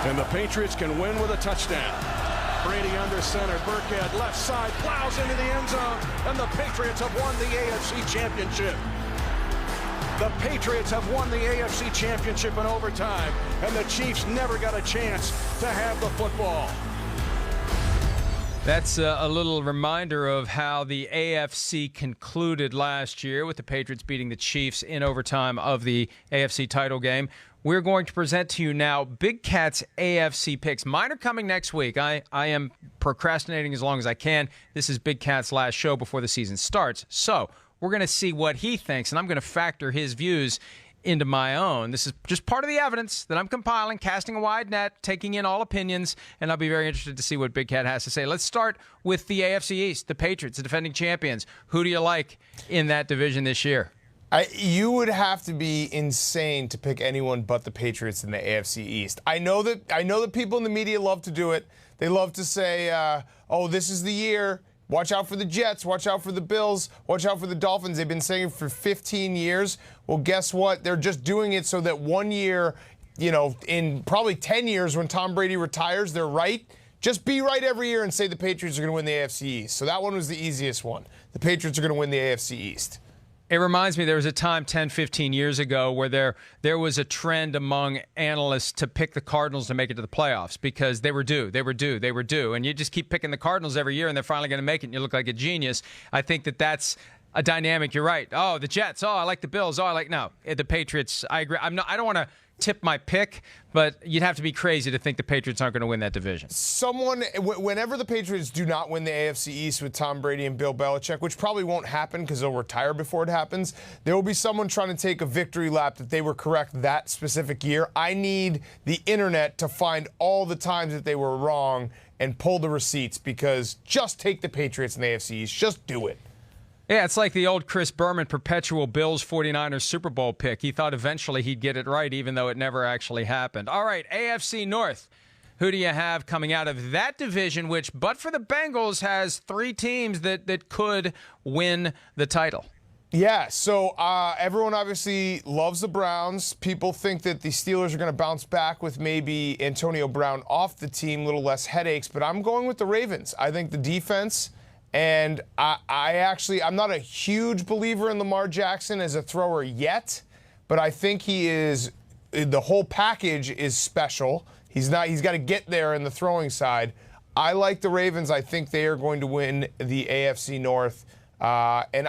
And the Patriots can win with a touchdown. Brady under center. Burkhead left side plows into the end zone. And the Patriots have won the AFC Championship. The Patriots have won the AFC Championship in overtime. And the Chiefs never got a chance to have the football. That's a little reminder of how the AFC concluded last year with the Patriots beating the Chiefs in overtime of the AFC title game. We're going to present to you now Big Cat's AFC picks. Mine are coming next week. I am procrastinating as long as I can. This is Big Cat's last show before the season starts. So we're going to see what he thinks, and I'm going to factor his views into my own. This is just part of the evidence that I'm compiling, casting a wide net, taking in all opinions, and I'll be very interested to see what Big Cat has to say. Let's start with the AFC East, the Patriots, the defending champions. Who do you like in that division this year? You would have to be insane to pick anyone but the Patriots in the AFC East. I know that people in the media love to do it. They love to say, oh, this is the year. Watch out for the Jets. Watch out for the Bills. Watch out for the Dolphins. They've been saying it for 15 years. Well, guess what? They're just doing it so that 1 year, in probably 10 years when Tom Brady retires, they're right. Just be right every year and say the Patriots are going to win the AFC East. So that one was the easiest one. The Patriots are going to win the AFC East. It reminds me there was a time 10, 15 years ago where there was a trend among analysts to pick the Cardinals to make it to the playoffs because they were due. And you just keep picking the Cardinals every year and they're finally going to make it and you look like a genius. I think that's a dynamic. You're right. Oh, the Jets. Oh, I like the Bills. Oh, no, the Patriots. I agree. I don't want to tip my pick, but you'd have to be crazy to think the Patriots aren't going to win that division. Whenever the Patriots do not win the AFC East with Tom Brady and Bill Belichick, which probably won't happen because they'll retire before it happens, there will be someone trying to take a victory lap that they were correct that specific year. I need the internet to find all the times that they were wrong and pull the receipts because just take the Patriots in the AFC East. Just do it. Yeah, it's like the old Chris Berman perpetual Bills 49ers Super Bowl pick. He thought eventually he'd get it right, even though it never actually happened. All right, AFC North. Who do you have coming out of that division, which, but for the Bengals, has three teams that could win the title? Yeah, so everyone obviously loves the Browns. People think that the Steelers are going to bounce back with maybe Antonio Brown off the team, a little less headaches, but I'm going with the Ravens. I think the defense... And I'm not a huge believer in Lamar Jackson as a thrower yet, but I think the whole package is special. He's got to get there in the throwing side. I like the Ravens. I think they are going to win the AFC North. And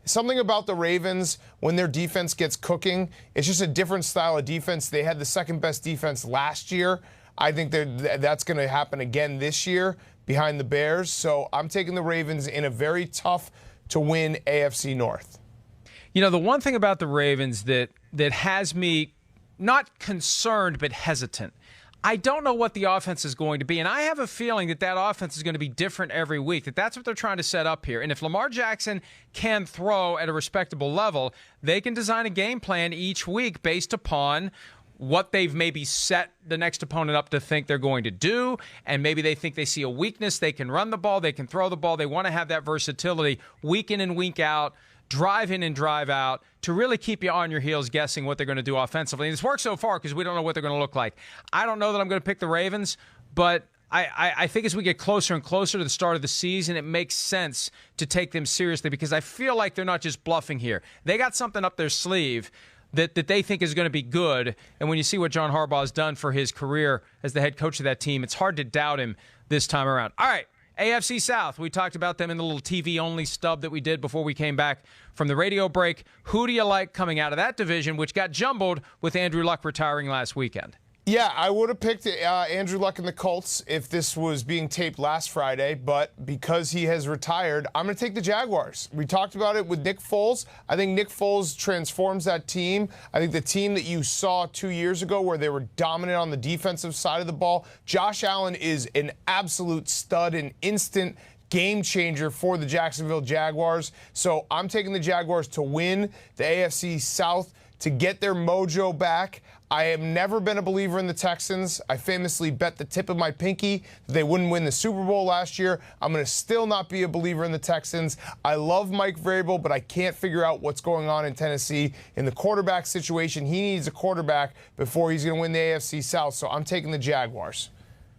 something about the Ravens, when their defense gets cooking, it's just a different style of defense. They had the second best defense last year. I think that's going to happen again this year behind the Bears. So I'm taking the Ravens in a very tough-to-win AFC North. The one thing about the Ravens that has me not concerned but hesitant, I don't know what the offense is going to be, and I have a feeling that offense is going to be different every week, that's what they're trying to set up here. And if Lamar Jackson can throw at a respectable level, they can design a game plan each week based upon what they've maybe set the next opponent up to think they're going to do, and maybe they think they see a weakness. They can run the ball, they can throw the ball. They want to have that versatility week in and week out, drive in and drive out, to really keep you on your heels guessing what they're going to do offensively. And it's worked so far because we don't know what they're going to look like. I don't know that I'm going to pick the Ravens, but I think as we get closer and closer to the start of the season, it makes sense to take them seriously because I feel like they're not just bluffing here. They got something up their sleeve that they think is going to be good. And when you see what John Harbaugh has done for his career as the head coach of that team, it's hard to doubt him this time around. All right, AFC South. We talked about them in the little TV-only stub that we did before we came back from the radio break. Who do you like coming out of that division, which got jumbled with Andrew Luck retiring last weekend? Yeah, I would have picked Andrew Luck and the Colts if this was being taped last Friday, but because he has retired, I'm going to take the Jaguars. We talked about it with Nick Foles. I think Nick Foles transforms that team. I think the team that you saw 2 years ago where they were dominant on the defensive side of the ball, Josh Allen is an absolute stud, an instant game changer for the Jacksonville Jaguars. So I'm taking the Jaguars to win the AFC South, to get their mojo back. I have never been a believer in the Texans. I famously bet the tip of my pinky that they wouldn't win the Super Bowl last year. I'm going to still not be a believer in the Texans. I love Mike Vrabel, but I can't figure out what's going on in Tennessee in the quarterback situation. He needs a quarterback before he's going to win the AFC South, so I'm taking the Jaguars.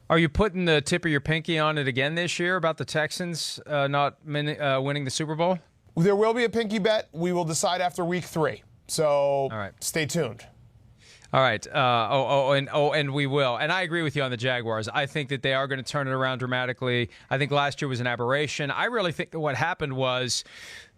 Are you putting the tip of your pinky on it again this year about the Texans not winning the Super Bowl? There will be a pinky bet. We will decide after week 3. So all right. Stay tuned. All right. And we will. And I agree with you on the Jaguars. I think that they are going to turn it around dramatically. I think last year was an aberration. I really think that what happened was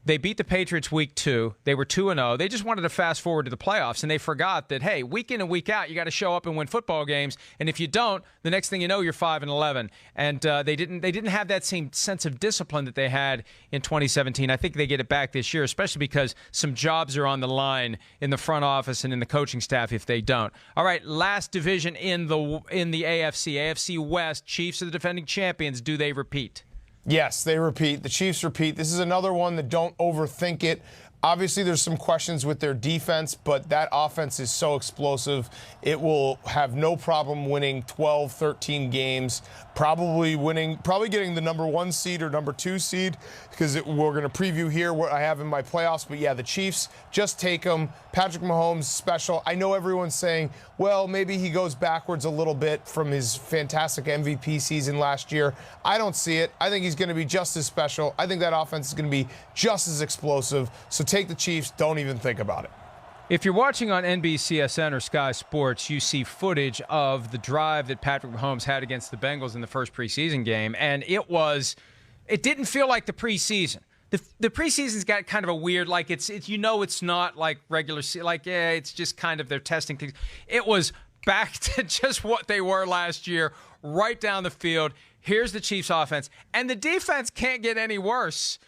they beat the Patriots week 2. They were 2-0. They just wanted to fast forward to the playoffs, and they forgot that, hey, week in and week out, you got to show up and win football games. And if you don't, the next thing you know, you're 5-11. And they didn't have that same sense of discipline that they had in 2017. I think they get it back this year, especially because some jobs are on the line in the front office and in the coaching staff if they don't. All right, last division in the AFC West. Chiefs are the defending champions. Do they repeat? Yes, they repeat. The Chiefs repeat. This is another one that don't overthink it. Obviously, there's some questions with their defense, but that offense is so explosive. It will have no problem winning 12, 13 games, probably getting the number 1 seed or number 2 seed, because we're going to preview here what I have in my playoffs. But yeah, the Chiefs, just take them. Patrick Mahomes, special. I know everyone's saying, well, maybe he goes backwards a little bit from his fantastic MVP season last year. I don't see it. I think he's going to be just as special. I think that offense is going to be just as explosive. So take the Chiefs. Don't even think about it. If you're watching on NBCSN or Sky Sports, you see footage of the drive that Patrick Mahomes had against the Bengals in the first preseason game, and it didn't feel like the preseason. The preseason's got kind of a weird, like it's not like regular, it's just kind of they're testing things. It was back to just what they were last year, right down the field. Here's the Chiefs offense, and the defense can't get any worse.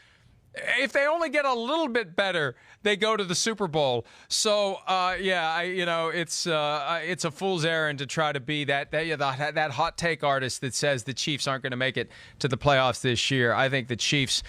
If they only get a little bit better, they go to the Super Bowl. So, it's a fool's errand to try to be that hot take artist that says the Chiefs aren't going to make it to the playoffs this year. I think the Chiefs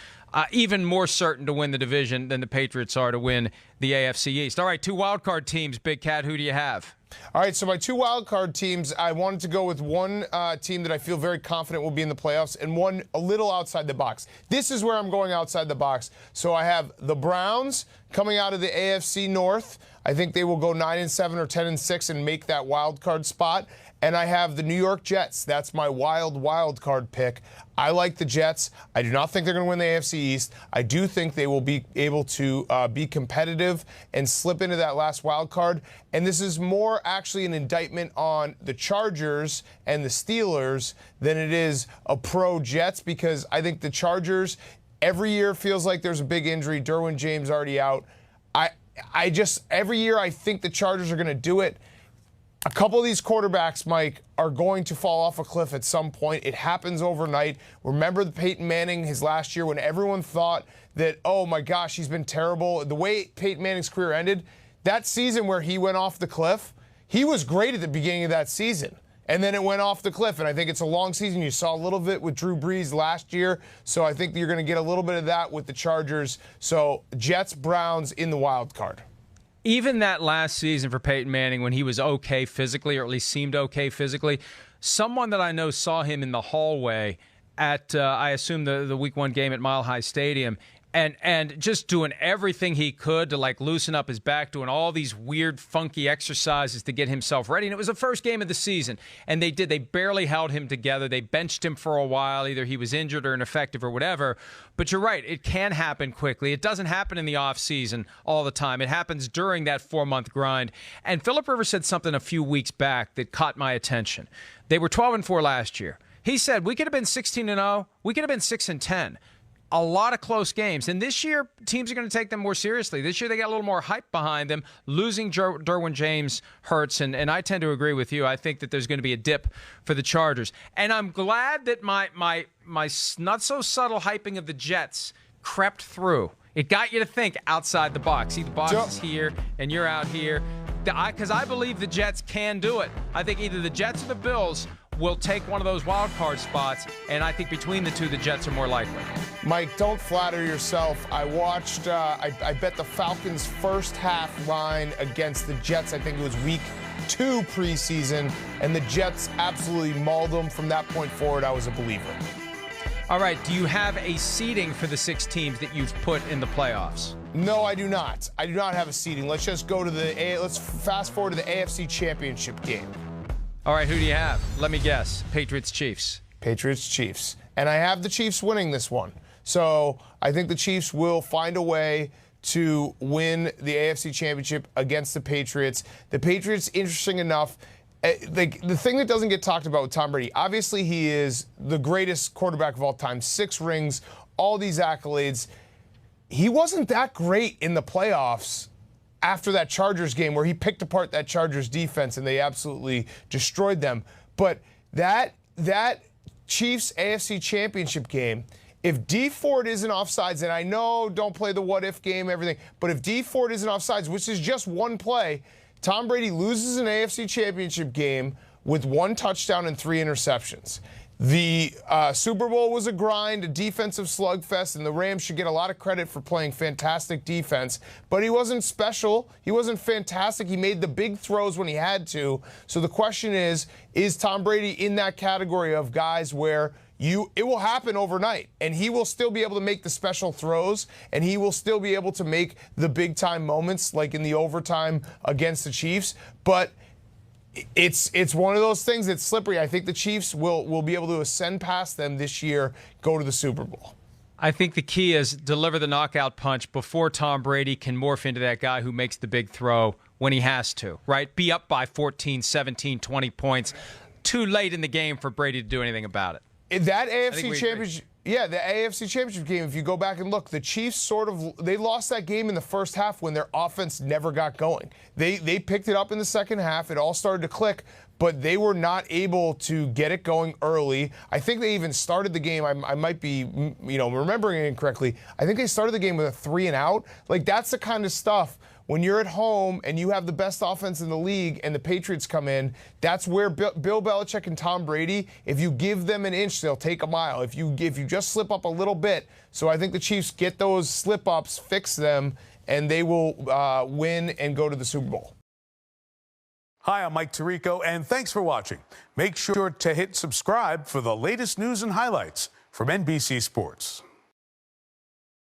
even more certain to win the division than the Patriots are to win the AFC East. All right, 2 wildcard teams. Big Cat, who do you have? All right, so my 2 wildcard teams, I wanted to go with one team that I feel very confident will be in the playoffs and one a little outside the box. This is where I'm going outside the box. So I have the Browns coming out of the AFC North. I think they will go 9-7 or 10-6 and make that wild card spot. And I have the New York Jets. That's my wild card pick. I like the Jets. I do not think they're going to win the AFC East. I do think they will be able to be competitive and slip into that last wild card. And this is more actually an indictment on the Chargers and the Steelers than it is a pro-Jets, because I think the Chargers, every year feels like there's a big injury. Derwin James already out. Every year I think the Chargers are going to do it. A couple of these quarterbacks, Mike, are going to fall off a cliff at some point. It happens overnight. Remember the Peyton Manning, his last year, when everyone thought that, oh my gosh, he's been terrible. The way Peyton Manning's career ended, that season where he went off the cliff, he was great at the beginning of that season. And then it went off the cliff, and I think it's a long season. You saw a little bit with Drew Brees last year, so I think you're going to get a little bit of that with the Chargers. So Jets, Browns in the wild card. Even that last season for Peyton Manning, when he was okay physically, or at least seemed okay physically, someone that I know saw him in the hallway at, I assume, the Week 1 game at Mile High Stadium, and just doing everything he could to loosen up his back, doing all these weird, funky exercises to get himself ready. And it was the first game of the season, and they barely held him together. They benched him for a while. Either he was injured or ineffective or whatever. But you're right, it can happen quickly. It doesn't happen in the offseason all the time. It happens during that 4-month grind. And Phillip Rivers said something a few weeks back that caught my attention. They were 12-4 last year. He said, we could have been 16-0. We could have been 6-10. A lot of close games. And this year, teams are going to take them more seriously. This year, they got a little more hype behind them. Losing Derwin James hurts, and I tend to agree with you. I think that there's going to be a dip for the Chargers. And I'm glad that my not-so-subtle hyping of the Jets crept through. It got you to think outside the box. See, the box is here, and you're out here. Because I believe the Jets can do it. I think either the Jets or the Bills will take one of those wild card spots, and I think between the two, the Jets are more likely. Mike, don't flatter yourself. I watched, I bet the Falcons' first half line against the Jets. I think it was week 2 preseason, and the Jets absolutely mauled them. From that point forward, I was a believer. All right, do you have a seeding for the 6 teams that you've put in the playoffs? No, I do not. I do not have a seeding. Let's just go to let's fast forward to the AFC Championship game. All right, who do you have? Let me guess. Patriots, Chiefs. Patriots, Chiefs. And I have the Chiefs winning this one. So I think the Chiefs will find a way to win the AFC Championship against the Patriots. The Patriots, interesting enough, like the thing that doesn't get talked about with Tom Brady, obviously he is the greatest quarterback of all time, 6 rings, all these accolades. He wasn't that great in the playoffs after that Chargers game where he picked apart that Chargers defense and they absolutely destroyed them. But that Chiefs AFC Championship game, if Dee Ford isn't offsides, and I know don't play the what-if game, everything, but if Dee Ford isn't offsides, which is just one play, Tom Brady loses an AFC Championship game with 1 touchdown and 3 interceptions. The Super Bowl was a grind, a defensive slugfest, and the Rams should get a lot of credit for playing fantastic defense. But he wasn't special. He wasn't fantastic. He made the big throws when he had to. So the question is Tom Brady in that category of guys where it will happen overnight, and he will still be able to make the special throws, and he will still be able to make the big-time moments like in the overtime against the Chiefs. But it's one of those things that's slippery. I think the Chiefs will be able to ascend past them this year, go to the Super Bowl. I think the key is deliver the knockout punch before Tom Brady can morph into that guy who makes the big throw when he has to, right? Be up by 14, 17, 20 points. Too late in the game for Brady to do anything about it. That AFC Championship, the AFC Championship game, if you go back and look, the Chiefs they lost that game in the first half when their offense never got going. They picked it up in the second half. It all started to click, but they were not able to get it going early. I think they even started the game, I might be remembering it incorrectly. I think they started the game with a 3 and out. Like, that's the kind of stuff. When you're at home and you have the best offense in the league and the Patriots come in, that's where Bill Belichick and Tom Brady, if you give them an inch, they'll take a mile. If you just slip up a little bit. So I think the Chiefs get those slip-ups, fix them, and they will win and go to the Super Bowl. Hi, I'm Mike Tirico, and thanks for watching. Make sure to hit subscribe for the latest news and highlights from NBC Sports.